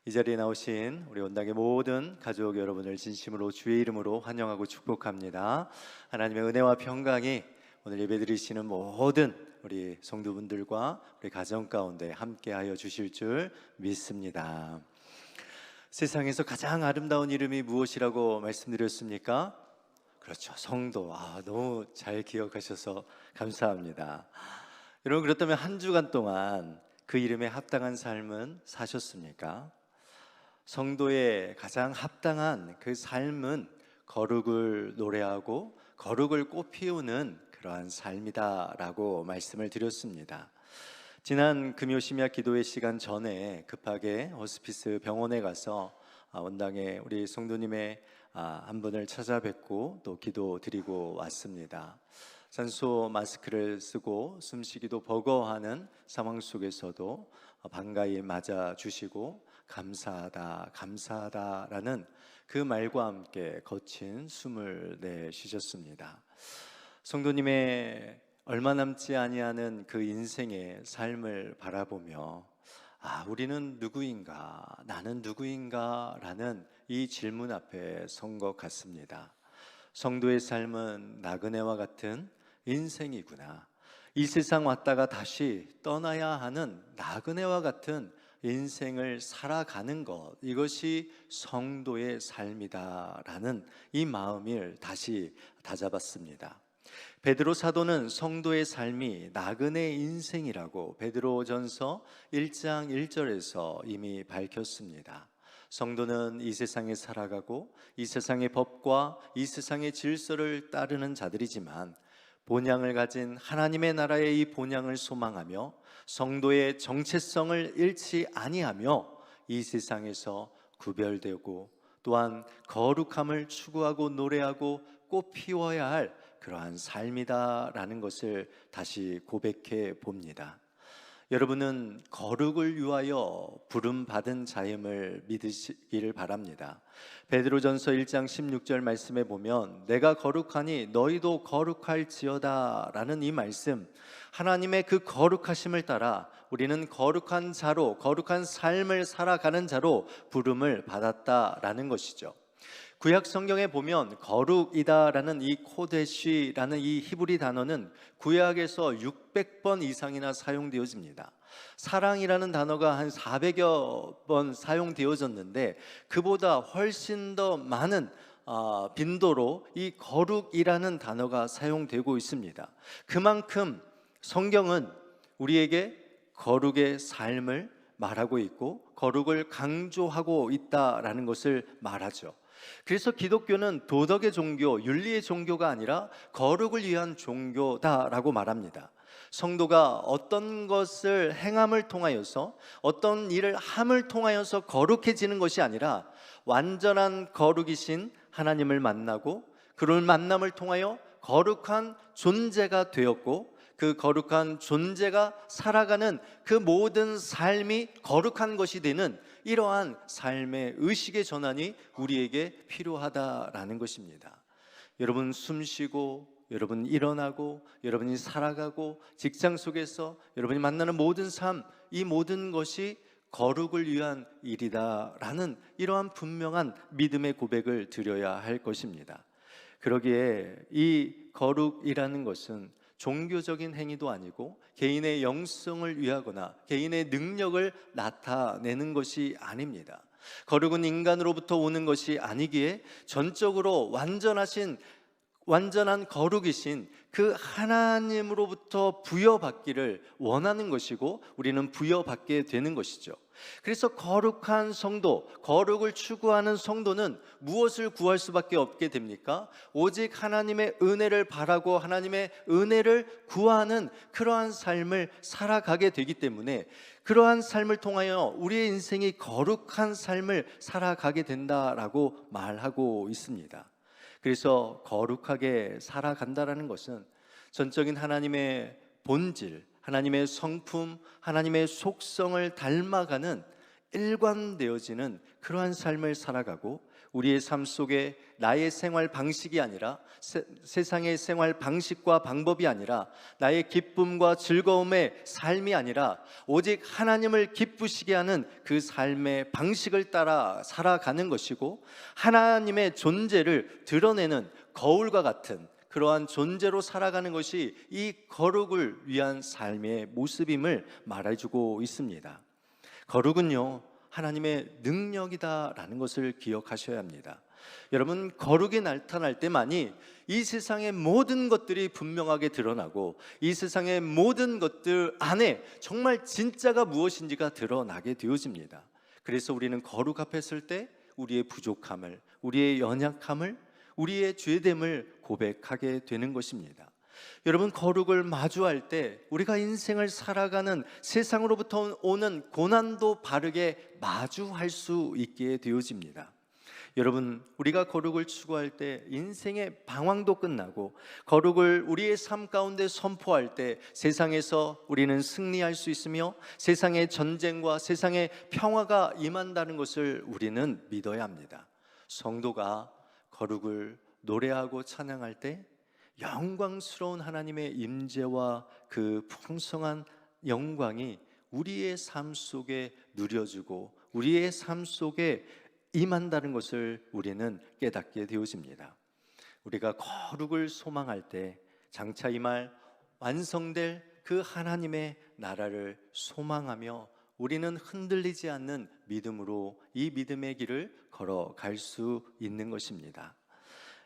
이 자리에 나오신 우리 온당의 모든 가족 여러분을 진심으로 주의 이름으로 환영하고 축복합니다. 하나님의 은혜와 평강이 오늘 예배드리시는 모든 우리 성도분들과 우리 가정 가운데 함께하여 주실 줄 믿습니다. 세상에서 가장 아름다운 이름이 무엇이라고 말씀드렸습니까? 그렇죠, 성도. 너무 잘 기억하셔서 감사합니다. 여러분, 그렇다면 한 주간 동안 그 이름에 합당한 삶은 사셨습니까? 성도의 가장 합당한 그 삶은 거룩을 노래하고 거룩을 꽃피우는 그러한 삶이다라고 말씀을 드렸습니다. 지난 금요 심야 기도회 시간 전에 급하게 호스피스 병원에 가서 원당의 우리 성도님의 한 분을 찾아뵙고 또 기도 드리고 왔습니다. 산소 마스크를 쓰고 숨쉬기도 버거워하는 상황 속에서도 반가이 맞아주시고 감사하다, 감사하다라는 그 말과 함께 거친 숨을 내쉬셨습니다. 성도님의 얼마 남지 아니하는 그 인생의 삶을 바라보며 우리는 누구인가, 나는 누구인가 라는 이 질문 앞에 선 것 같습니다. 성도의 삶은 나그네와 같은 인생이구나, 이 세상 왔다가 다시 떠나야 하는 나그네와 같은 인생을 살아가는 것, 이것이 성도의 삶이다라는 이 마음을 다시 다잡았습니다. 베드로 사도는 성도의 삶이 나그네 인생이라고 베드로전서 1장 1절에서 이미 밝혔습니다. 성도는 이 세상에 살아가고 이 세상의 법과 이 세상의 질서를 따르는 자들이지만 본향을 가진 하나님의 나라의 이 본향을 소망하며 성도의 정체성을 잃지 아니하며 이 세상에서 구별되고 또한 거룩함을 추구하고 노래하고 꽃 피워야 할 그러한 삶이다라는 것을 다시 고백해 봅니다. 여러분은 거룩을 위하여 부름받은 자임을 믿으시기를 바랍니다. 베드로전서 1장 16절 말씀에 보면 내가 거룩하니 너희도 거룩할지어다 라는 이 말씀, 하나님의 그 거룩하심을 따라 우리는 거룩한 자로, 거룩한 삶을 살아가는 자로 부름을 받았다라는 것이죠. 구약 성경에 보면 거룩이다라는 이 코데시라는 이 히브리 단어는 구약에서 600번 이상이나 사용되어집니다. 사랑이라는 단어가 한 400여 번 사용되어졌는데 그보다 훨씬 더 많은 빈도로 이 거룩이라는 단어가 사용되고 있습니다. 그만큼 성경은 우리에게 거룩의 삶을 말하고 있고 거룩을 강조하고 있다라는 것을 말하죠. 그래서 기독교는 도덕의 종교, 윤리의 종교가 아니라 거룩을 위한 종교다라고 말합니다. 성도가 어떤 것을 행함을 통하여서, 어떤 일을 함을 통하여서 거룩해지는 것이 아니라 완전한 거룩이신 하나님을 만나고 그를 만남을 통하여 거룩한 존재가 되었고 그 거룩한 존재가 살아가는 그 모든 삶이 거룩한 것이 되는 이러한 삶의 의식의 전환이 우리에게 필요하다라는 것입니다. 여러분 숨쉬고, 여러분 일어나고, 여러분이 살아가고, 직장 속에서 여러분이 만나는 모든 삶, 이 모든 것이 거룩을 위한 일이다라는 이러한 분명한 믿음의 고백을 드려야 할 것입니다. 그러기에 이 거룩이라는 것은 종교적인 행위도 아니고 개인의 영성을 위하거나 개인의 능력을 나타내는 것이 아닙니다. 거룩은 인간으로부터 오는 것이 아니기에 전적으로 완전한 거룩이신 그 하나님으로부터 부여받기를 원하는 것이고 우리는 부여받게 되는 것이죠. 그래서 거룩한 성도, 거룩을 추구하는 성도는 무엇을 구할 수밖에 없게 됩니까? 오직 하나님의 은혜를 바라고 하나님의 은혜를 구하는 그러한 삶을 살아가게 되기 때문에 그러한 삶을 통하여 우리의 인생이 거룩한 삶을 살아가게 된다라고 말하고 있습니다. 그래서 거룩하게 살아간다라는 것은 전적인 하나님의 본질, 하나님의 성품, 하나님의 속성을 닮아가는 일관되어지는 그러한 삶을 살아가고, 우리의 삶 속에 나의 생활 방식이 아니라 세상의 생활 방식과 방법이 아니라 나의 기쁨과 즐거움의 삶이 아니라 오직 하나님을 기쁘시게 하는 그 삶의 방식을 따라 살아가는 것이고, 하나님의 존재를 드러내는 거울과 같은 그러한 존재로 살아가는 것이 이 거룩을 위한 삶의 모습임을 말해주고 있습니다. 거룩은요, 하나님의 능력이다라는 것을 기억하셔야 합니다. 여러분, 거룩이 나타날 때만이 이 세상의 모든 것들이 분명하게 드러나고, 이 세상의 모든 것들 안에 정말 진짜가 무엇인지가 드러나게 되어집니다. 그래서 우리는 거룩 앞에 설 때 우리의 부족함을, 우리의 연약함을, 우리의 죄됨을 고백하게 되는 것입니다. 여러분, 거룩을 마주할 때 우리가 인생을 살아가는 세상으로부터 오는 고난도 바르게 마주할 수 있게 되어집니다. 여러분, 우리가 거룩을 추구할 때 인생의 방황도 끝나고, 거룩을 우리의 삶 가운데 선포할 때 세상에서 우리는 승리할 수 있으며 세상의 전쟁과 세상의 평화가 임한다는 것을 우리는 믿어야 합니다. 성도가 거룩을 노래하고 찬양할 때 영광스러운 하나님의 임재와 그 풍성한 영광이 우리의 삶 속에 누려지고 우리의 삶 속에 임한다는 것을 우리는 깨닫게 되어집니다. 우리가 거룩을 소망할 때 장차 임할 완성될 그 하나님의 나라를 소망하며 우리는 흔들리지 않는 믿음으로 이 믿음의 길을 걸어갈 수 있는 것입니다.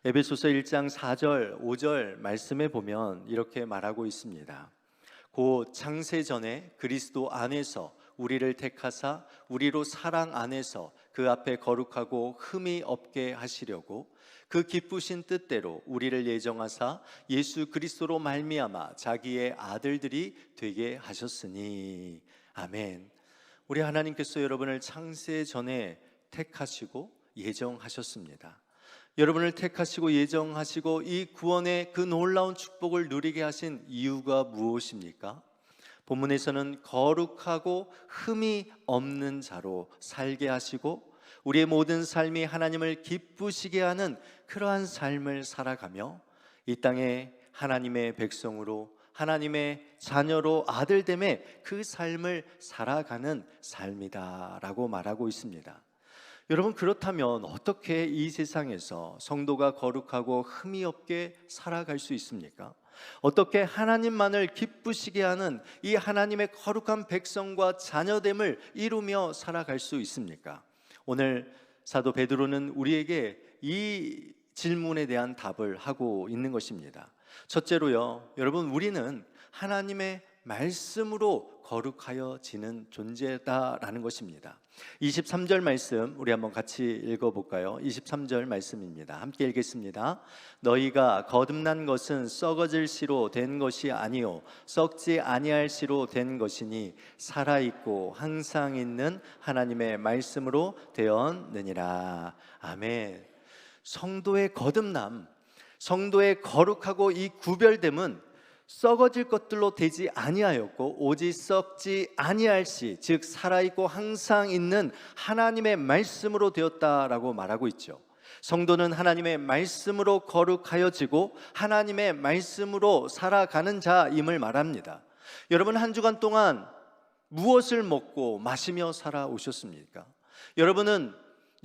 에베소서 1장 4절 5절 말씀에 보면 이렇게 말하고 있습니다. 곧 창세 전에 그리스도 안에서 우리를 택하사 우리로 사랑 안에서 그 앞에 거룩하고 흠이 없게 하시려고 그 기쁘신 뜻대로 우리를 예정하사 예수 그리스도로 말미암아 자기의 아들들이 되게 하셨으니. 아멘. 우리 하나님께서 여러분을 창세 전에 택하시고 예정하셨습니다. 여러분을 택하시고 예정하시고 이 구원의 그 놀라운 축복을 누리게 하신 이유가 무엇입니까? 본문에서는 거룩하고 흠이 없는 자로 살게 하시고 우리의 모든 삶이 하나님을 기쁘시게 하는 그러한 삶을 살아가며 이 땅에 하나님의 백성으로, 하나님의 자녀로, 아들됨의 그 삶을 살아가는 삶이다라고 말하고 있습니다. 여러분, 그렇다면 어떻게 이 세상에서 성도가 거룩하고 흠이 없게 살아갈 수 있습니까? 어떻게 하나님만을 기쁘시게 하는 이 하나님의 거룩한 백성과 자녀됨을 이루며 살아갈 수 있습니까? 오늘 사도 베드로는 우리에게 이 질문에 대한 답을 하고 있는 것입니다. 첫째로요, 여러분, 우리는 하나님의 말씀으로 거룩하여지는 존재다라는 것입니다. 23절 말씀 우리 한번 같이 읽어볼까요? 23절 말씀입니다. 함께 읽겠습니다. 너희가 거듭난 것은 썩어질 씨로 된 것이 아니요 썩지 아니할 씨로 된 것이니 살아있고 항상 있는 하나님의 말씀으로 되었느니라. 아멘. 성도의 거듭남, 성도의 거룩하고 이 구별됨은 썩어질 것들로 되지 아니하였고 오직 썩지 아니할 시, 즉 살아있고 항상 있는 하나님의 말씀으로 되었다라고 말하고 있죠. 성도는 하나님의 말씀으로 거룩하여지고 하나님의 말씀으로 살아가는 자임을 말합니다. 여러분, 한 주간 동안 무엇을 먹고 마시며 살아오셨습니까? 여러분은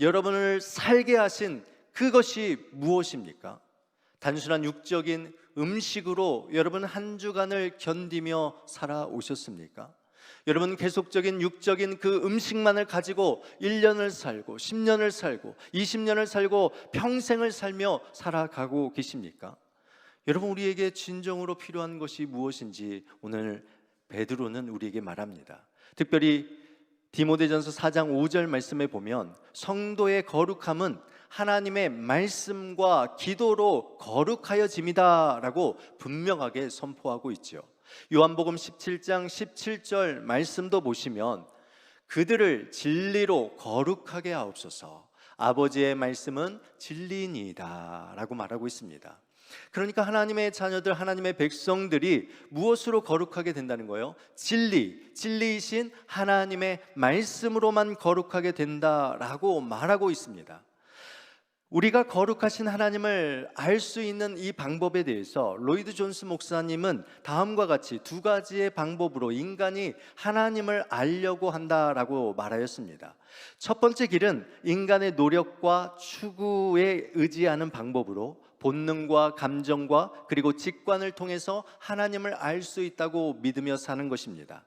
여러분을 살게 하신 그것이 무엇입니까? 단순한 육적인 음식으로 여러분 한 주간을 견디며 살아오셨습니까? 여러분, 계속적인 육적인 그 음식만을 가지고 1년을 살고 10년을 살고 20년을 살고 평생을 살며 살아가고 계십니까? 여러분, 우리에게 진정으로 필요한 것이 무엇인지 오늘 베드로는 우리에게 말합니다. 특별히 디모데전서 4장 5절 말씀에 보면 성도의 거룩함은 하나님의 말씀과 기도로 거룩하여짐이다 라고 분명하게 선포하고 있죠. 요한복음 17장 17절 말씀도 보시면 그들을 진리로 거룩하게 하옵소서, 아버지의 말씀은 진리니이다 라고 말하고 있습니다. 그러니까 하나님의 자녀들, 하나님의 백성들이 무엇으로 거룩하게 된다는 거예요? 진리이신 하나님의 말씀으로만 거룩하게 된다라고 말하고 있습니다. 우리가 거룩하신 하나님을 알 수 있는 이 방법에 대해서 로이드 존스 목사님은 다음과 같이 두 가지의 방법으로 인간이 하나님을 알려고 한다라고 말하였습니다. 첫 번째 길은 인간의 노력과 추구에 의지하는 방법으로 본능과 감정과 그리고 직관을 통해서 하나님을 알 수 있다고 믿으며 사는 것입니다.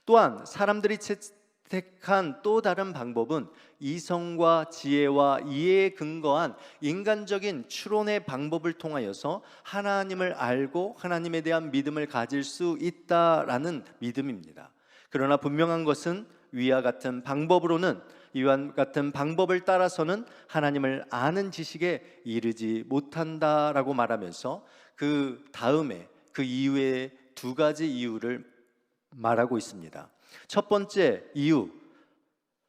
또한 사람들이 택한 또 다른 방법은 이성과 지혜와 이해에 근거한 인간적인 추론의 방법을 통하여서 하나님을 알고 하나님에 대한 믿음을 가질 수 있다라는 믿음입니다. 그러나 분명한 것은 이와 같은 방법을 따라서는 하나님을 아는 지식에 이르지 못한다라고 말하면서 그 다음에 그 이후에 두 가지 이유를 말하고 있습니다. 첫 번째 이유,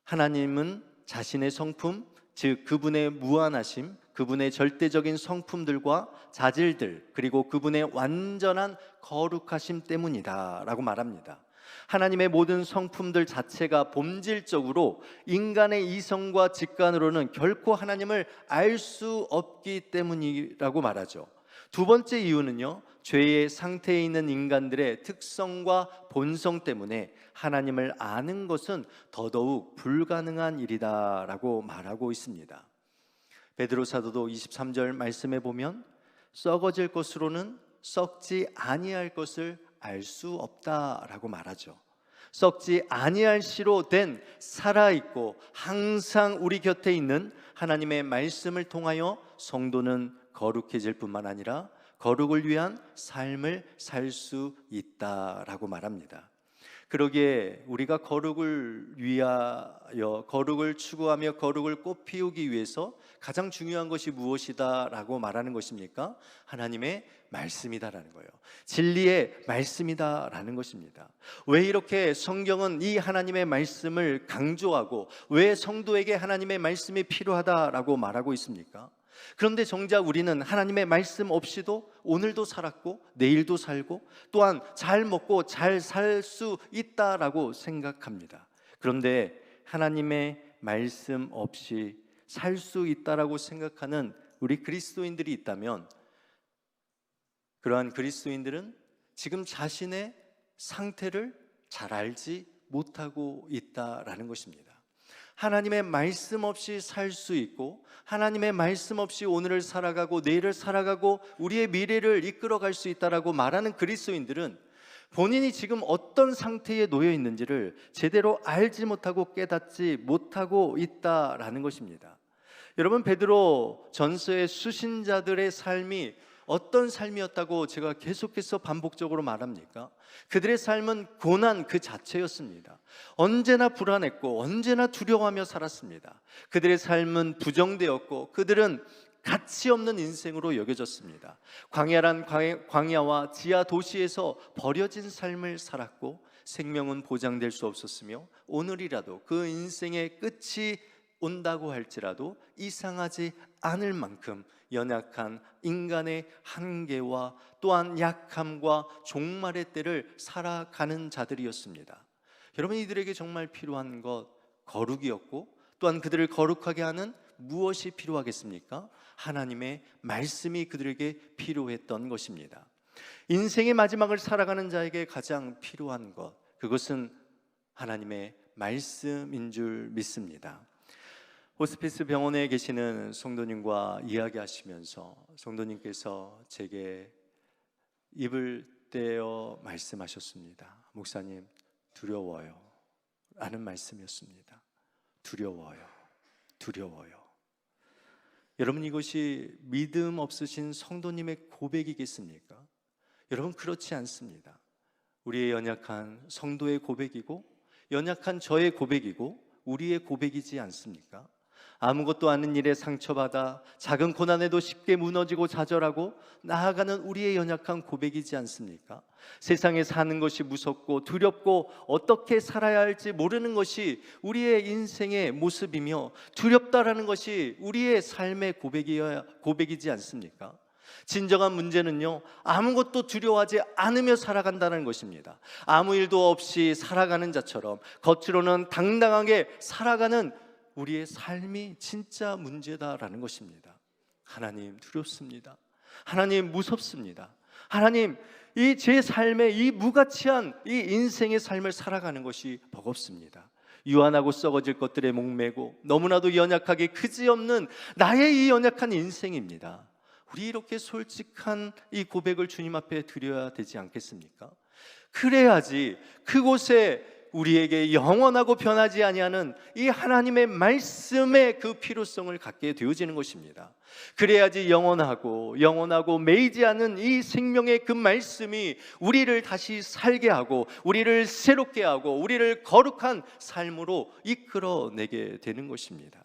하나님은 자신의 성품, 즉 그분의 무한하심, 그분의 절대적인 성품들과 자질들, 그리고 그분의 완전한 거룩하심 때문이다 라고 말합니다. 하나님의 모든 성품들 자체가 본질적으로 인간의 이성과 직관으로는 결코 하나님을 알 수 없기 때문이라고 말하죠. 두 번째 이유는요, 죄의 상태에 있는 인간들의 특성과 본성 때문에 하나님을 아는 것은 더더욱 불가능한 일이다라고 말하고 있습니다. 베드로 사도도 23절 말씀에 보면 썩어질 것으로는 썩지 아니할 것을 알 수 없다라고 말하죠. 썩지 아니할 씨로 된 살아있고 항상 우리 곁에 있는 하나님의 말씀을 통하여 성도는 거룩해질 뿐만 아니라 거룩을 위한 삶을 살 수 있다라고 말합니다. 그러기에 우리가 거룩을 위하여, 거룩을 추구하며 거룩을 꽃피우기 위해서 가장 중요한 것이 무엇이다라고 말하는 것입니까? 하나님의 말씀이다라는 거예요. 진리의 말씀이다라는 것입니다. 왜 이렇게 성경은 이 하나님의 말씀을 강조하고 왜 성도에게 하나님의 말씀이 필요하다라고 말하고 있습니까? 그런데 정작 우리는 하나님의 말씀 없이도 오늘도 살았고 내일도 살고 또한 잘 먹고 잘 살 수 있다라고 생각합니다. 그런데 하나님의 말씀 없이 살 수 있다라고 생각하는 우리 그리스도인들이 있다면 그러한 그리스도인들은 지금 자신의 상태를 잘 알지 못하고 있다라는 것입니다. 하나님의 말씀 없이 살 수 있고 하나님의 말씀 없이 오늘을 살아가고 내일을 살아가고 우리의 미래를 이끌어갈 수 있다라고 말하는 그리스도인들은 본인이 지금 어떤 상태에 놓여 있는지를 제대로 알지 못하고 깨닫지 못하고 있다라는 것입니다. 여러분, 베드로 전서의 수신자들의 삶이 어떤 삶이었다고 제가 계속해서 반복적으로 말합니까? 그들의 삶은 고난 그 자체였습니다. 언제나 불안했고 언제나 두려워하며 살았습니다. 그들의 삶은 부정되었고 그들은 가치 없는 인생으로 여겨졌습니다. 광야란 광야와 지하 도시에서 버려진 삶을 살았고 생명은 보장될 수 없었으며 오늘이라도 그 인생의 끝이 온다고 할지라도 이상하지 않을 만큼 연약한 인간의 한계와 또한 약함과 종말의 때를 살아가는 자들이었습니다. 여러분, 이들에게 정말 필요한 것 거룩이었고 또한 그들을 거룩하게 하는 무엇이 필요하겠습니까? 하나님의 말씀이 그들에게 필요했던 것입니다. 인생의 마지막을 살아가는 자에게 가장 필요한 것, 그것은 하나님의 말씀인 줄 믿습니다. 호스피스 병원에 계시는 성도님과 이야기하시면서 성도님께서 제게 입을 떼어 말씀하셨습니다. 목사님, 두려워요 라는 말씀이었습니다. 두려워요. 여러분, 이것이 믿음 없으신 성도님의 고백이겠습니까? 여러분, 그렇지 않습니다. 우리의 연약한 성도의 고백이고 연약한 저의 고백이고 우리의 고백이지 않습니까? 아무것도 아닌 일에 상처받아 작은 고난에도 쉽게 무너지고 좌절하고 나아가는 우리의 연약한 고백이지 않습니까? 세상에 사는 것이 무섭고 두렵고 어떻게 살아야 할지 모르는 것이 우리의 인생의 모습이며 두렵다라는 것이 우리의 삶의 고백이지 않습니까? 진정한 문제는요, 아무것도 두려워하지 않으며 살아간다는 것입니다. 아무 일도 없이 살아가는 자처럼 겉으로는 당당하게 살아가는 우리의 삶이 진짜 문제다라는 것입니다. 하나님 두렵습니다. 하나님 무섭습니다. 하나님, 이 제 삶의 이 무가치한 이 인생의 삶을 살아가는 것이 버겁습니다. 유한하고 썩어질 것들에 목매고 너무나도 연약하게 그지없는 나의 이 연약한 인생입니다. 우리 이렇게 솔직한 이 고백을 주님 앞에 드려야 되지 않겠습니까? 그래야지 그곳에 우리에게 영원하고 변하지 아니하는 이 하나님의 말씀의 그 필요성을 갖게 되어지는 것입니다. 그래야지 영원하고 매이지 않는 이 생명의 그 말씀이 우리를 다시 살게 하고 우리를 새롭게 하고 우리를 거룩한 삶으로 이끌어내게 되는 것입니다.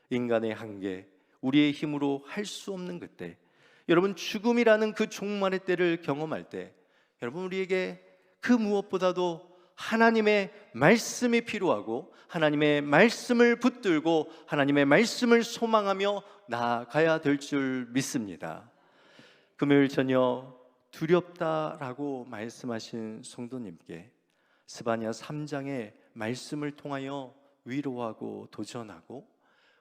인간의 한계, 우리의 힘으로 할 수 없는 그때, 여러분 죽음이라는 그 종말의 때를 경험할 때, 여러분 우리에게 그 무엇보다도 하나님의 말씀이 필요하고 하나님의 말씀을 붙들고 하나님의 말씀을 소망하며 나아가야 될 줄 믿습니다. 금요일 저녁 두렵다라고 말씀하신 성도님께 스바냐 3장의 말씀을 통하여 위로하고 도전하고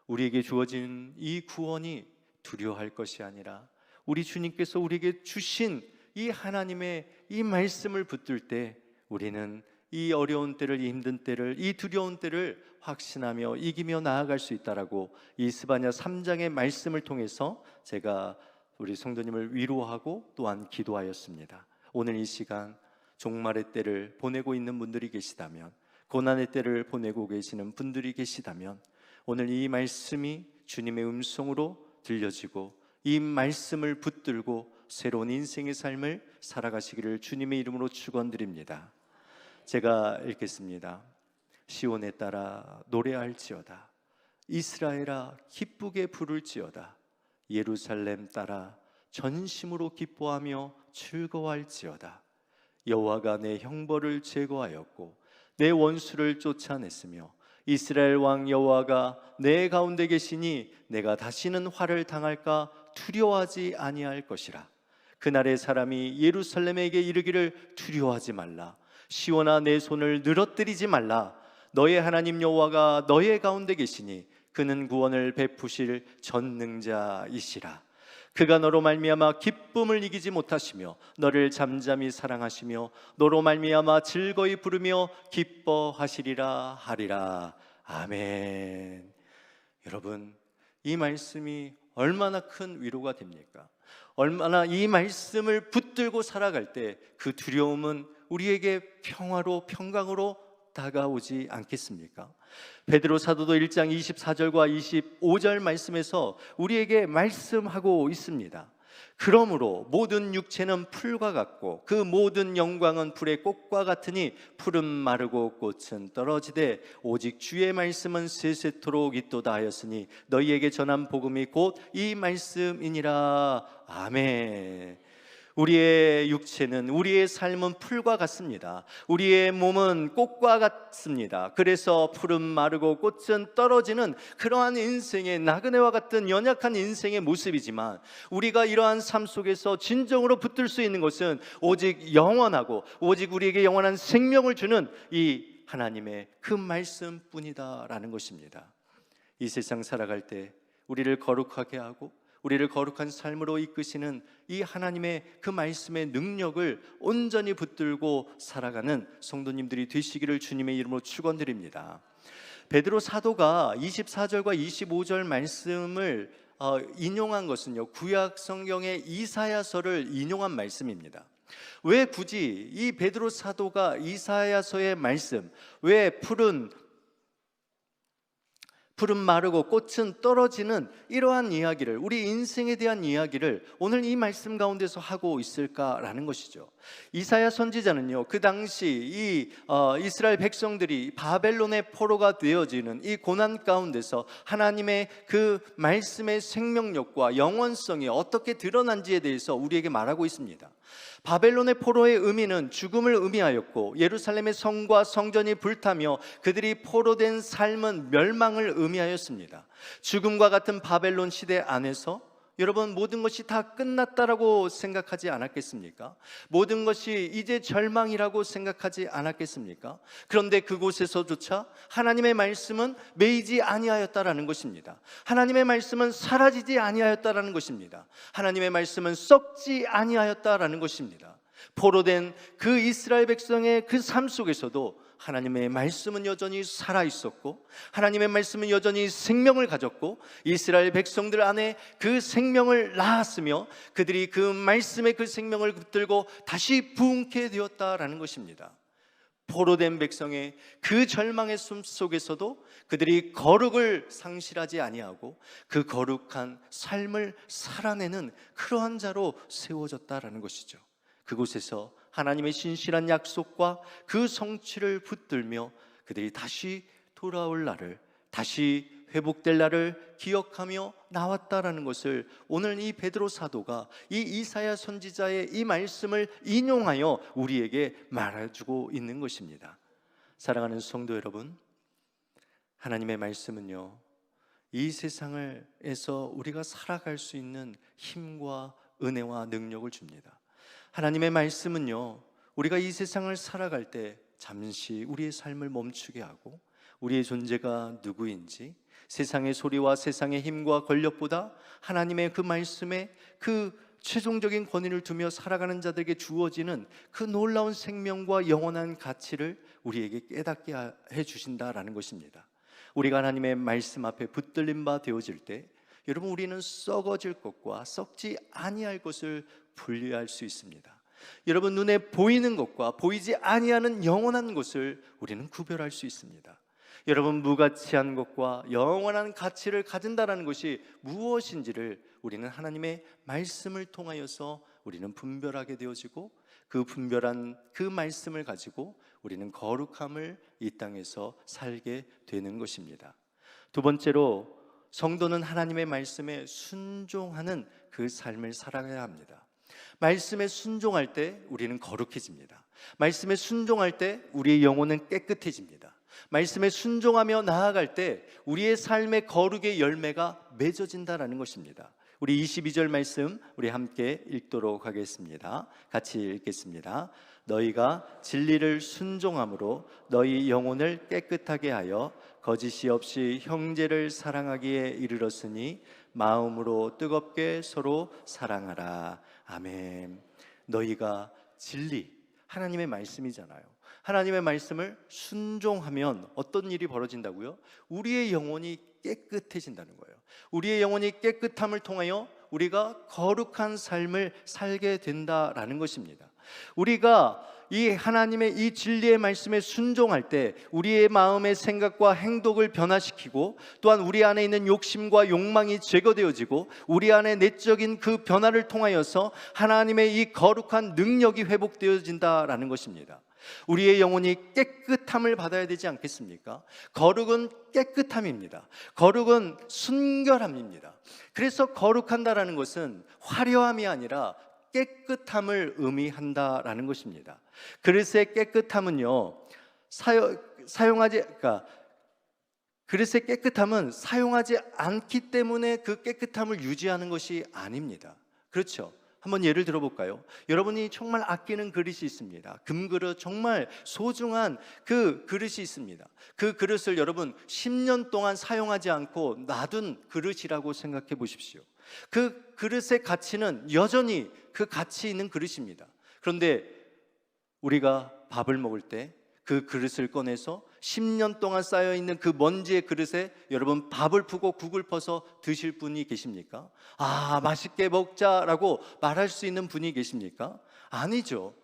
우리에게 주어진 이 구원이 두려워할 것이 아니라 우리 주님께서 우리에게 주신 이 하나님의 이 말씀을 붙들 때 우리는 이 어려운 때를, 이 힘든 때를, 이 두려운 때를 확신하며 이기며 나아갈 수 있다라고 이 스바냐 3장의 말씀을 통해서 제가 우리 성도님을 위로하고 또한 기도하였습니다. 오늘 이 시간 종말의 때를 보내고 있는 분들이 계시다면, 고난의 때를 보내고 계시는 분들이 계시다면 오늘 이 말씀이 주님의 음성으로 들려지고 이 말씀을 붙들고 새로운 인생의 삶을 살아가시기를 주님의 이름으로 축원드립니다. 제가 읽겠습니다. 시온에 따라 노래할지어다. 이스라엘아 기쁘게 부를지어다. 예루살렘 따라 전심으로 기뻐하며 즐거워할지어다. 여호와가 내 형벌을 제거하였고 내 원수를 쫓아냈으며 이스라엘 왕 여호와가 내 가운데 계시니 내가 다시는 화를 당할까 두려워하지 아니할 것이라. 그날의 사람이 예루살렘에게 이르기를 두려워하지 말라. 시온아 내 손을 늘어뜨리지 말라. 너의 하나님 여호와가 너의 가운데 계시니 그는 구원을 베푸실 전능자이시라. 그가 너로 말미암아 기쁨을 이기지 못하시며 너를 잠잠히 사랑하시며 너로 말미암아 즐거이 부르며 기뻐하시리라 하리라. 아멘. 여러분, 이 말씀이 얼마나 큰 위로가 됩니까? 얼마나 이 말씀을 붙들고 살아갈 때 그 두려움은 우리에게 평강으로 다가오지 않겠습니까? 베드로 사도도 1장 24절과 25절 말씀에서 우리에게 말씀하고 있습니다. 그러므로 모든 육체는 풀과 같고 그 모든 영광은 불의 꽃과 같으니 풀은 마르고 꽃은 떨어지되 오직 주의 말씀은 세세토록 있도다 하였으니 너희에게 전한 복음이 곧 이 말씀이니라. 아멘. 우리의 육체는, 우리의 삶은 풀과 같습니다. 우리의 몸은 꽃과 같습니다. 그래서 풀은 마르고 꽃은 떨어지는 그러한 인생의 나그네와 같은 연약한 인생의 모습이지만 우리가 이러한 삶 속에서 진정으로 붙들 수 있는 것은 오직 영원하고 오직 우리에게 영원한 생명을 주는 이 하나님의 그 말씀뿐이다라는 것입니다. 이 세상 살아갈 때 우리를 거룩하게 하고 우리를 거룩한 삶으로 이끄시는 이 하나님의 그 말씀의 능력을 온전히 붙들고 살아가는 성도님들이 되시기를 주님의 이름으로 축원드립니다. 베드로 사도가 24절과 25절 말씀을 인용한 것은요, 구약 성경의 이사야서를 인용한 말씀입니다. 왜 굳이 이 베드로 사도가 이사야서의 말씀, 왜 풀은 마르고 꽃은 떨어지는 이러한 이야기를, 우리 인생에 대한 이야기를 오늘 이 말씀 가운데서 하고 있을까라는 것이죠. 이사야 선지자는요, 그 당시 이 이스라엘 백성들이 바벨론의 포로가 되어지는 이 고난 가운데서 하나님의 그 말씀의 생명력과 영원성이 어떻게 드러난지에 대해서 우리에게 말하고 있습니다. 바벨론의 포로의 의미는 죽음을 의미하였고 예루살렘의 성과 성전이 불타며 그들이 포로된 삶은 멸망을 의미하였습니다. 죽음과 같은 바벨론 시대 안에서 여러분, 모든 것이 다 끝났다라고 생각하지 않았겠습니까? 모든 것이 이제 절망이라고 생각하지 않았겠습니까? 그런데 그곳에서조차 하나님의 말씀은 매이지 아니하였다라는 것입니다. 하나님의 말씀은 사라지지 아니하였다라는 것입니다. 하나님의 말씀은 썩지 아니하였다라는 것입니다. 포로된 그 이스라엘 백성의 그 삶 속에서도 하나님의 말씀은 여전히 살아있었고, 하나님의 말씀은 여전히 생명을 가졌고, 이스라엘 백성들 안에 그 생명을 낳았으며 그들이 그 말씀의 그 생명을 붙들고 다시 부흥케 되었다라는 것입니다. 포로된 백성의 그 절망의 숨 속에서도 그들이 거룩을 상실하지 아니하고 그 거룩한 삶을 살아내는 그러한 자로 세워졌다라는 것이죠. 그곳에서 하나님의 신실한 약속과 그 성취를 붙들며 그들이 다시 돌아올 날을, 다시 회복될 날을 기억하며 나왔다라는 것을 오늘 이 베드로 사도가 이 이사야 선지자의 이 말씀을 인용하여 우리에게 말해주고 있는 것입니다. 사랑하는 성도 여러분, 하나님의 말씀은요, 이 세상에서 우리가 살아갈 수 있는 힘과 은혜와 능력을 줍니다. 하나님의 말씀은요, 우리가 이 세상을 살아갈 때 잠시 우리의 삶을 멈추게 하고 우리의 존재가 누구인지, 세상의 소리와 세상의 힘과 권력보다 하나님의 그 말씀에 그 최종적인 권위를 두며 살아가는 자들에게 주어지는 그 놀라운 생명과 영원한 가치를 우리에게 깨닫게 해주신다라는 것입니다. 우리가 하나님의 말씀 앞에 붙들린 바 되어질 때, 여러분, 우리는 썩어질 것과 썩지 아니할 것을 분리할 수 있습니다. 여러분, 눈에 보이는 것과 보이지 아니하는 영원한 것을 우리는 구별할 수 있습니다. 여러분, 무가치한 것과 영원한 가치를 가진다라는 것이 무엇인지를 우리는 하나님의 말씀을 통하여서 우리는 분별하게 되어지고, 그 분별한 그 말씀을 가지고 우리는 거룩함을 이 땅에서 살게 되는 것입니다. 두 번째로, 성도는 하나님의 말씀에 순종하는 그 삶을 살아가야 합니다. 말씀에 순종할 때 우리는 거룩해집니다. 말씀에 순종할 때 우리의 영혼은 깨끗해집니다. 말씀에 순종하며 나아갈 때 우리의 삶의 거룩의 열매가 맺어진다라는 것입니다. 우리 22절 말씀 우리 함께 읽도록 하겠습니다. 같이 읽겠습니다. 너희가 진리를 순종함으로 너희 영혼을 깨끗하게 하여 거짓이 없이 형제를 사랑하기에 이르렀으니 마음으로 뜨겁게 서로 사랑하라. 아멘. 너희가 진리, 하나님의 말씀이잖아요. 하나님의 말씀을 순종하면 어떤 일이 벌어진다고요? 우리의 영혼이 깨끗해진다는 거예요. 우리의 영혼이 깨끗함을 통하여 우리가 거룩한 삶을 살게 된다라는 것입니다. 우리가 이 하나님의 이 진리의 말씀에 순종할 때 우리의 마음의 생각과 행동을 변화시키고, 또한 우리 안에 있는 욕심과 욕망이 제거되어지고 우리 안에 내적인 그 변화를 통하여서 하나님의 이 거룩한 능력이 회복되어진다라는 것입니다. 우리의 영혼이 깨끗함을 받아야 되지 않겠습니까? 거룩은 깨끗함입니다. 거룩은 순결함입니다. 그래서 거룩한다라는 것은 화려함이 아니라 깨끗함을 의미한다라는 것입니다. 그릇의 깨끗함은요, 그릇의 깨끗함은 사용하지 않기 때문에 그 깨끗함을 유지하는 것이 아닙니다. 그렇죠? 한번 예를 들어볼까요? 여러분이 정말 아끼는 그릇이 있습니다. 금그릇, 정말 소중한 그 그릇이 있습니다. 그 그릇을 여러분 10년 동안 사용하지 않고 놔둔 그릇이라고 생각해 보십시오. 그 그릇의 가치는 여전히 그 가치 있는 그릇입니다. 그런데 우리가 밥을 먹을 때 그 그릇을 꺼내서 10년 동안 쌓여있는 그 먼지의 그릇에 여러분 밥을 푸고 국을 퍼서 드실 분이 계십니까? 아, 맛있게 먹자라고 말할 수 있는 분이 계십니까? 아니죠.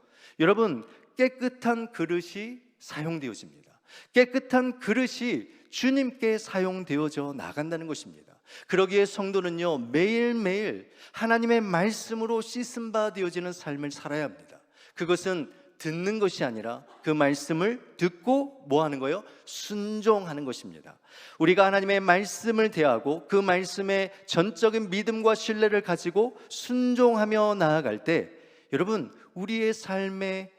여러분, 깨끗한 그릇이 사용되어집니다. 깨끗한 그릇이 주님께 사용되어져 나간다는 것입니다. 그러기에 성도는요, 매일매일 하나님의 말씀으로 씻음 바 되어지는 삶을 살아야 합니다. 그것은 듣는 것이 아니라 그 말씀을 듣고 뭐 하는 거예요? 순종하는 것입니다. 우리가 하나님의 말씀을 대하고 그 말씀에 전적인 믿음과 신뢰를 가지고 순종하며 나아갈 때, 여러분, 우리의 삶에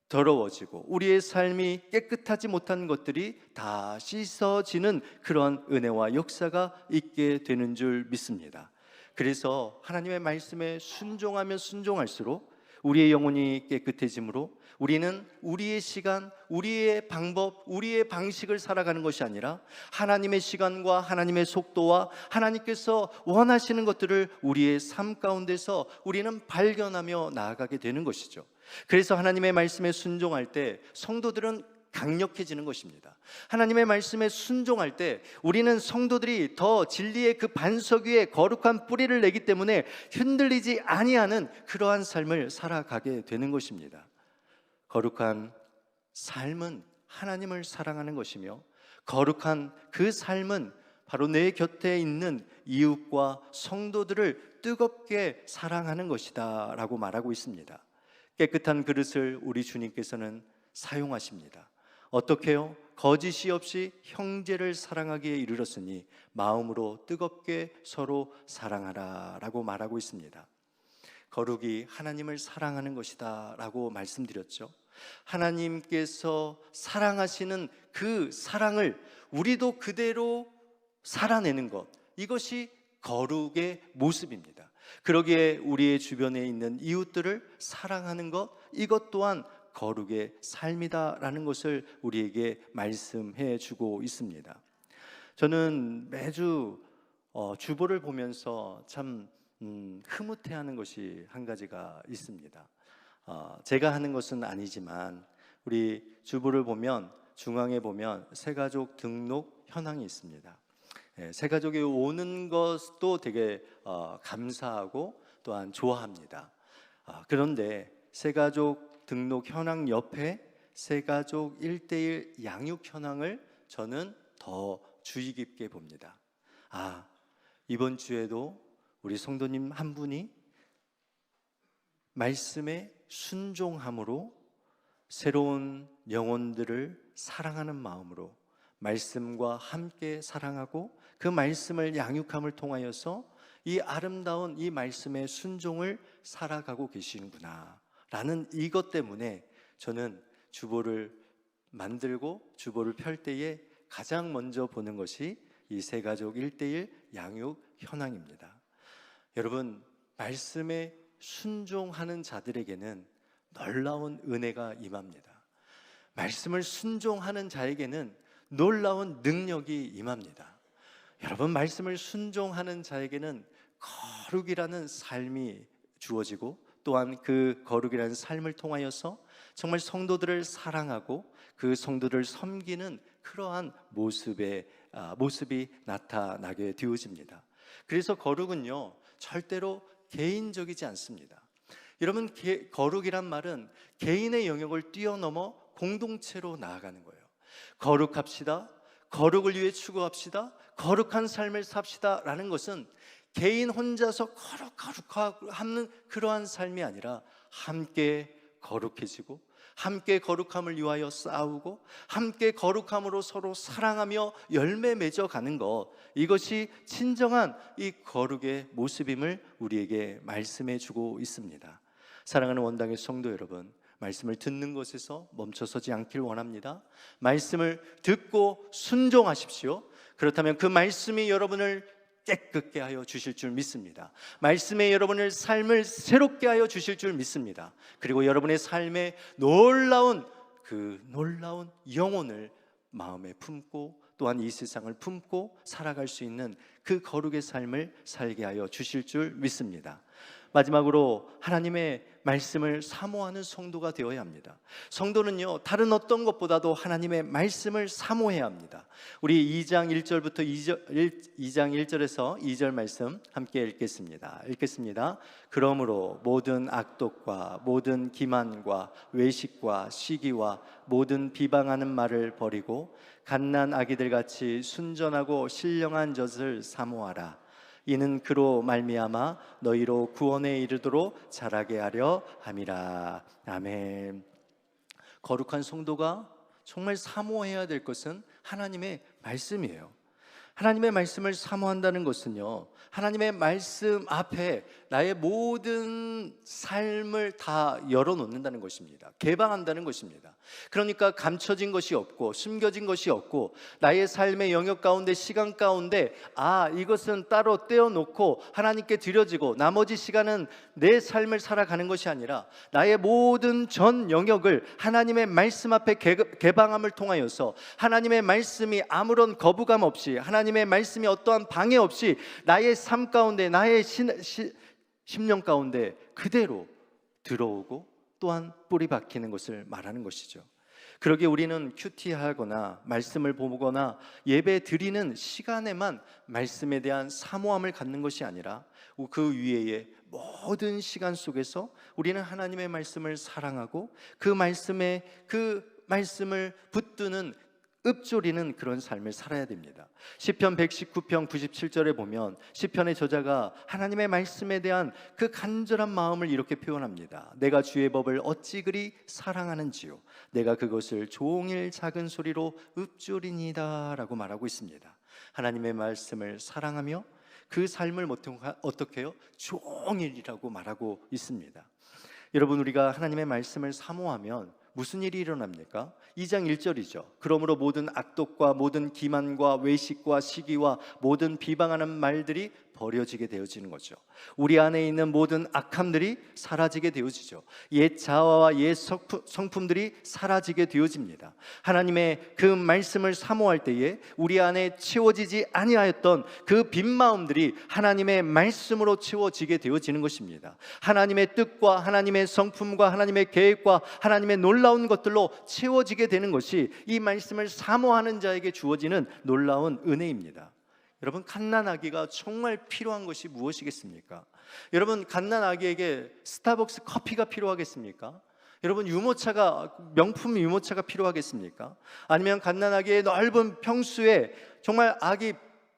더러워지고 우리의 삶이 깨끗하지 못한 것들이 다 씻어지는 그런 은혜와 역사가 있게 되는 줄 믿습니다. 그래서 하나님의 말씀에 순종하면 순종할수록 우리의 영혼이 깨끗해지므로 우리는 우리의 시간, 우리의 방법, 우리의 방식을 살아가는 것이 아니라 하나님의 시간과 하나님의 속도와 하나님께서 원하시는 것들을 우리의 삶 가운데서 우리는 발견하며 나아가게 되는 것이죠. 그래서 하나님의 말씀에 순종할 때 성도들은 강력해지는 것입니다. 하나님의 말씀에 순종할 때 우리는 성도들이 더 진리의 그 반석 위에 거룩한 뿌리를 내기 때문에 흔들리지 아니하는 그러한 삶을 살아가게 되는 것입니다. 거룩한 삶은 하나님을 사랑하는 것이며 거룩한 그 삶은 바로 내 곁에 있는 이웃과 성도들을 뜨겁게 사랑하는 것이다 라고 말하고 있습니다. 깨끗한 그릇을 우리 주님께서는 사용하십니다. 어떻게요? 거짓이 없이 형제를 사랑하기에 이르렀으니 마음으로 뜨겁게 서로 사랑하라 라고 말하고 있습니다. 거룩이 하나님을 사랑하는 것이다 라고 말씀드렸죠. 하나님께서 사랑하시는 그 사랑을 우리도 그대로 살아내는 것, 이것이 거룩의 모습입니다. 그러기에 우리의 주변에 있는 이웃들을 사랑하는 것, 이것 또한 거룩의 삶이다라는 것을 우리에게 말씀해 주고 있습니다. 저는 매주 주보를 보면서 참 흐뭇해하는 것이 한 가지가 있습니다. 제가 하는 것은 아니지만 우리 주보를 보면 중앙에 보면 새가족 등록 현황이 있습니다. 새가족이 오는 것도 되게 감사하고 또한 좋아합니다. 그런데 새가족 등록 현황 옆에 새가족 1:1 양육 현황을 저는 더 주의 깊게 봅니다. 이번 주에도 우리 성도님 한 분이 말씀에 순종함으로 새로운 영혼들을 사랑하는 마음으로 말씀과 함께 사랑하고 그 말씀을 양육함을 통하여서 이 아름다운 이 말씀의 순종을 살아가고 계시는구나 라는 이것 때문에 저는 주보를 만들고 주보를 펼 때에 가장 먼저 보는 것이 이 새가족 1:1 양육 현황입니다. 여러분, 말씀에 순종하는 자들에게는 놀라운 은혜가 임합니다. 말씀을 순종하는 자에게는 놀라운 능력이 임합니다. 여러분, 말씀을 순종하는 자에게는 거룩이라는 삶이 주어지고 또한 그 거룩이라는 삶을 통하여서 정말 성도들을 사랑하고 그 성도들을 섬기는 그러한 모습이 나타나게 되어집니다. 그래서 거룩은요, 절대로 개인적이지 않습니다. 여러분, 거룩이란 말은 개인의 영역을 뛰어넘어 공동체로 나아가는 거예요. 거룩합시다, 거룩을 위해 추구합시다, 거룩한 삶을 삽시다 라는 것은 개인 혼자서 거룩하는 그러한 삶이 아니라 함께 거룩해지고 함께 거룩함을 위하여 싸우고 함께 거룩함으로 서로 사랑하며 열매 맺어가는 것, 이것이 진정한 이 거룩의 모습임을 우리에게 말씀해 주고 있습니다. 사랑하는 원당의 성도 여러분, 말씀을 듣는 것에서 멈춰서지 않길 원합니다. 말씀을 듣고 순종하십시오. 그렇다면 그 말씀이 여러분을 깨끗게 하여 주실 줄 믿습니다. 말씀에 여러분의 삶을 새롭게 하여 주실 줄 믿습니다. 그리고 여러분의 삶에 놀라운 영혼을 마음에 품고 또한 이 세상을 품고 살아갈 수 있는 그 거룩의 삶을 살게 하여 주실 줄 믿습니다. 마지막으로 하나님의 말씀을 사모하는 성도가 되어야 합니다. 성도는요, 다른 어떤 것보다도 하나님의 말씀을 사모해야 합니다. 우리 2장 1절부터 2장 1절에서 2절 말씀 함께 읽겠습니다. 그러므로 모든 악독과 모든 기만과 외식과 시기와 모든 비방하는 말을 버리고 갓난 아기들같이 순전하고 신령한 젖을 사모하라. 이는 그로 말미암아 너희로 구원에 이르도록 자라게 하려 함이라. 아멘. 거룩한 성도가 정말 사모해야 될 것은 하나님의 말씀이에요. 하나님의 말씀을 사모한다는 것은요, 하나님의 말씀 앞에 나의 모든 삶을 다 열어놓는다는 것입니다. 개방한다는 것입니다. 그러니까 감춰진 것이 없고 숨겨진 것이 없고 나의 삶의 영역 가운데, 시간 가운데 이것은 따로 떼어놓고 하나님께 드려지고 나머지 시간은 내 삶을 살아가는 것이 아니라 나의 모든 전 영역을 하나님의 말씀 앞에 개방함을 통하여서 하나님의 말씀이 아무런 거부감 없이, 하나님의 말씀이 어떠한 방해 없이 나의 삶 가운데, 나의 심령 가운데 그대로 들어오고 또한 뿌리 박히는 것을 말하는 것이죠. 그러기에 우리는 큐티하거나 말씀을 보거나 예배 드리는 시간에만 말씀에 대한 사모함을 갖는 것이 아니라 그 위에 모든 시간 속에서 우리는 하나님의 말씀을 사랑하고 그 말씀을 붙드는, 읊조리는 그런 삶을 살아야 됩니다. 시편 119편 97절에 보면 시편의 저자가 하나님의 말씀에 대한 그 간절한 마음을 이렇게 표현합니다. 내가 주의 법을 어찌 그리 사랑하는지요, 내가 그것을 종일 작은 소리로 읊조리니이다 라고 말하고 있습니다. 하나님의 말씀을 사랑하며 그 삶을 어떻게 해요? 종일이라고 말하고 있습니다. 여러분, 우리가 하나님의 말씀을 사모하면 무슨 일이 일어납니까? 2장 1절이죠. 그러므로 모든 악독과 모든 기만과 외식과 시기와 모든 비방하는 말들이 버려지게 되어지는 거죠. 우리 안에 있는 모든 악함들이 사라지게 되어지죠. 옛 자아와 옛 성품들이 사라지게 되어집니다. 하나님의 그 말씀을 사모할 때에 우리 안에 채워지지 아니하였던 그 빈 마음들이 하나님의 말씀으로 채워지게 되어지는 것입니다. 하나님의 뜻과 하나님의 성품과 하나님의 계획과 하나님의 놀라운 것들로 채워지게 되는 것이 이 말씀을 사모하는 자에게 주어지는 놀라운 은혜입니다. 여러분, 갓난아기가 정말 필요한 것이 무엇이겠습니까? 여러분, 갓난아기에게 스타벅스 커피가 필요하겠습니까? 여러분, 명품 유모차가 필요하겠습니까? 아니면 갓난아기의 넓은 평수에 정말 아기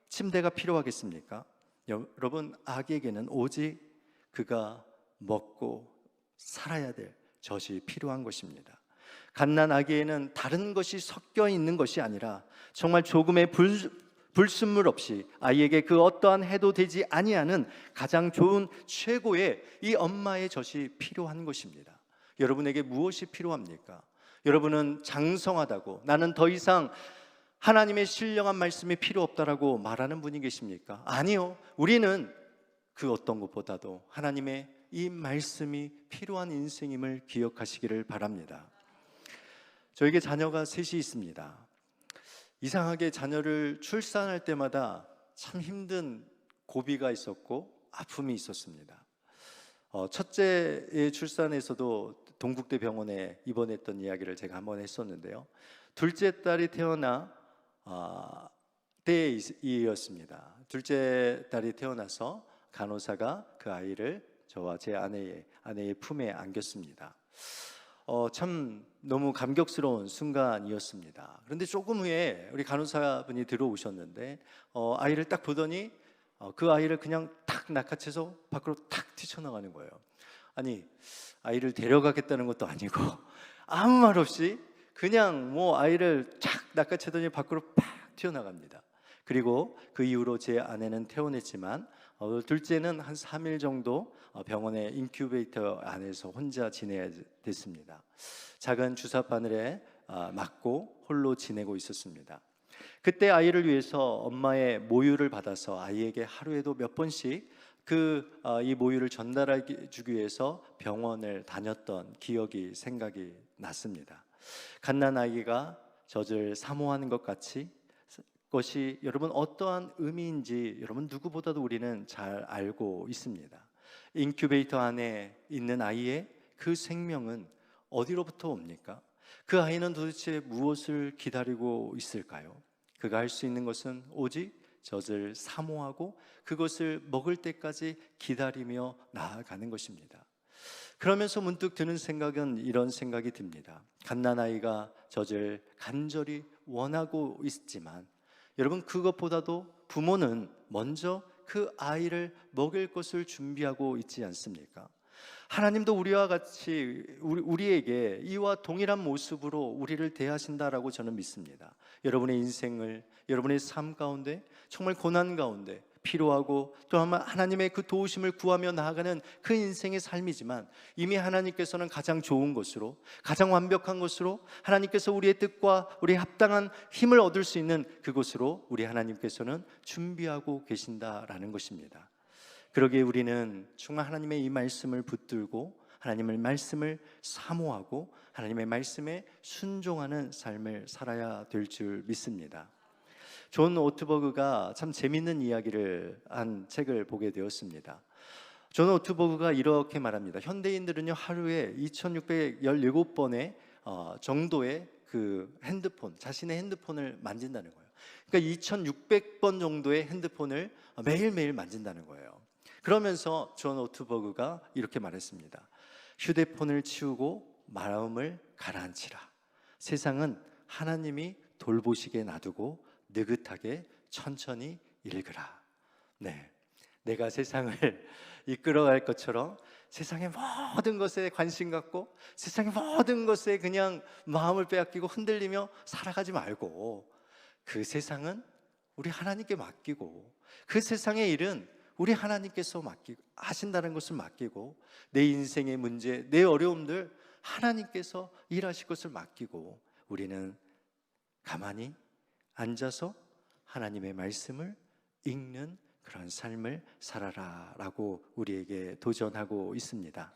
침대가 필요하겠습니까? 여러분, 아기에게는 오직 그가 먹고 살아야 될 젖이 필요한 것입니다. 갓난아기에는 다른 것이 섞여 있는 것이 아니라 정말 조금의 불순물 없이 아이에게 그 어떠한 해도 되지 아니하는 가장 좋은 최고의 이 엄마의 젖이 필요한 것입니다. 여러분에게 무엇이 필요합니까? 여러분은 장성하다고, 나는 더 이상 하나님의 신령한 말씀이 필요 없다라고 말하는 분이 계십니까? 아니요. 우리는 그 어떤 것보다도 하나님의 이 말씀이 필요한 인생임을 기억하시기를 바랍니다. 저에게 자녀가 셋이 있습니다. 이상하게 자녀를 출산할 때마다 참 힘든 고비가 있었고 아픔이 있었습니다. 첫째의 출산에서도 동국대 병원에 입원했던 이야기를 제가 한번 했었는데요. 둘째 딸이 태어나 때이었습니다. 둘째 딸이 태어나서 간호사가 그 아이를 저와 제 아내의 품에 안겼습니다. 참 너무 감격스러운 순간이었습니다. 그런데 조금 후에 우리 간호사분이 들어오셨는데 아이를 딱 보더니 그 아이를 그냥 탁 낚아채서 밖으로 탁 뛰쳐나가는 거예요. 아니, 아이를 데려가겠다는 것도 아니고 아무 말 없이 그냥 아이를 탁 낚아채더니 밖으로 팍 튀어나갑니다. 그리고 그 이후로 제 아내는 퇴원했지만 둘째는 한 3일 정도 병원의 인큐베이터 안에서 혼자 지내야 됐습니다. 작은 주사 바늘에 맞고 홀로 지내고 있었습니다. 그때 아이를 위해서 엄마의 모유를 받아서 아이에게 하루에도 몇 번씩 이 모유를 전달해 주기 위해서 병원을 다녔던 생각이 났습니다. 갓난아기가 젖을 사모하는 것 같이 것이 여러분 어떠한 의미인지 여러분 누구보다도 우리는 잘 알고 있습니다. 인큐베이터 안에 있는 아이의 그 생명은 어디로부터 옵니까? 그 아이는 도대체 무엇을 기다리고 있을까요? 그가 할 수 있는 것은 오직 젖을 사모하고 그것을 먹을 때까지 기다리며 나아가는 것입니다. 그러면서 문득 드는 생각은 이런 생각이 듭니다. 갓난아이가 젖을 간절히 원하고 있지만 여러분, 그것보다도 부모는 먼저 그 아이를 먹일 것을 준비하고 있지 않습니까? 하나님도 우리와 같이 우리에게 이와 동일한 모습으로 우리를 대하신다라고 저는 믿습니다. 여러분의 인생을, 여러분의 삶 가운데 정말 고난 가운데 필요하고 또 하나님의 그 도우심을 구하며 나아가는 그 인생의 삶이지만, 이미 하나님께서는 가장 좋은 것으로, 가장 완벽한 것으로, 하나님께서 우리의 뜻과 우리의 합당한 힘을 얻을 수 있는 그곳으로 우리 하나님께서는 준비하고 계신다라는 것입니다. 그러기에 우리는 정말 하나님의 이 말씀을 붙들고 하나님의 말씀을 사모하고 하나님의 말씀에 순종하는 삶을 살아야 될 줄 믿습니다. 존 오트버그가 참 재밌는 이야기를 한 책을 보게 되었습니다. 존 오트버그가 이렇게 말합니다. 현대인들은요, 하루에 2617번의 정도의 그 핸드폰, 자신의 핸드폰을 만진다는 거예요. 그러니까 2600번 정도의 핸드폰을 매일매일 만진다는 거예요. 그러면서 존 오트버그가 이렇게 말했습니다. 휴대폰을 치우고 마음을 가라앉히라. 세상은 하나님이 돌보시게 놔두고 느긋하게 천천히 읽으라. 네, 내가 세상을 이끌어갈 것처럼 세상의 모든 것에 관심 갖고 세상의 모든 것에 그냥 마음을 빼앗기고 흔들리며 살아가지 말고, 그 세상은 우리 하나님께 맡기고, 그 세상의 일은 우리 하나님께서 하신다는 것을 맡기고, 내 인생의 문제, 내 어려움들 하나님께서 일하실 것을 맡기고, 우리는 가만히 앉아서 하나님의 말씀을 읽는 그런 삶을 살아라 라고 우리에게 도전하고 있습니다.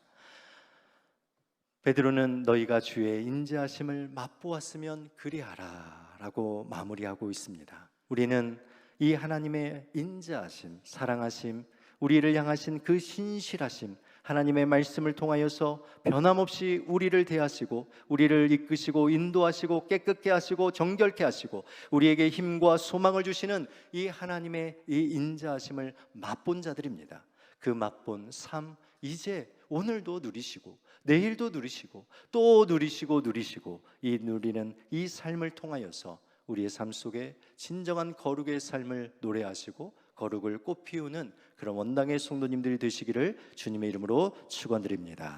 베드로는 너희가 주의 인자하심을 맛보았으면 그리하라 라고 마무리하고 있습니다. 우리는 이 하나님의 인자하심, 사랑하심, 우리를 향하신 그 신실하심, 하나님의 말씀을 통하여서 변함없이 우리를 대하시고 우리를 이끄시고 인도하시고 깨끗게 하시고 정결케 하시고 우리에게 힘과 소망을 주시는 이 하나님의 이 인자하심을 맛본 자들입니다. 그 맛본 삶, 이제 오늘도 누리시고 내일도 누리시고 또 누리시고 이 누리는 이 삶을 통하여서 우리의 삶 속에 진정한 거룩의 삶을 노래하시고 거룩을 꽃피우는 그런 원당의 성도님들이 되시기를 주님의 이름으로 축원드립니다.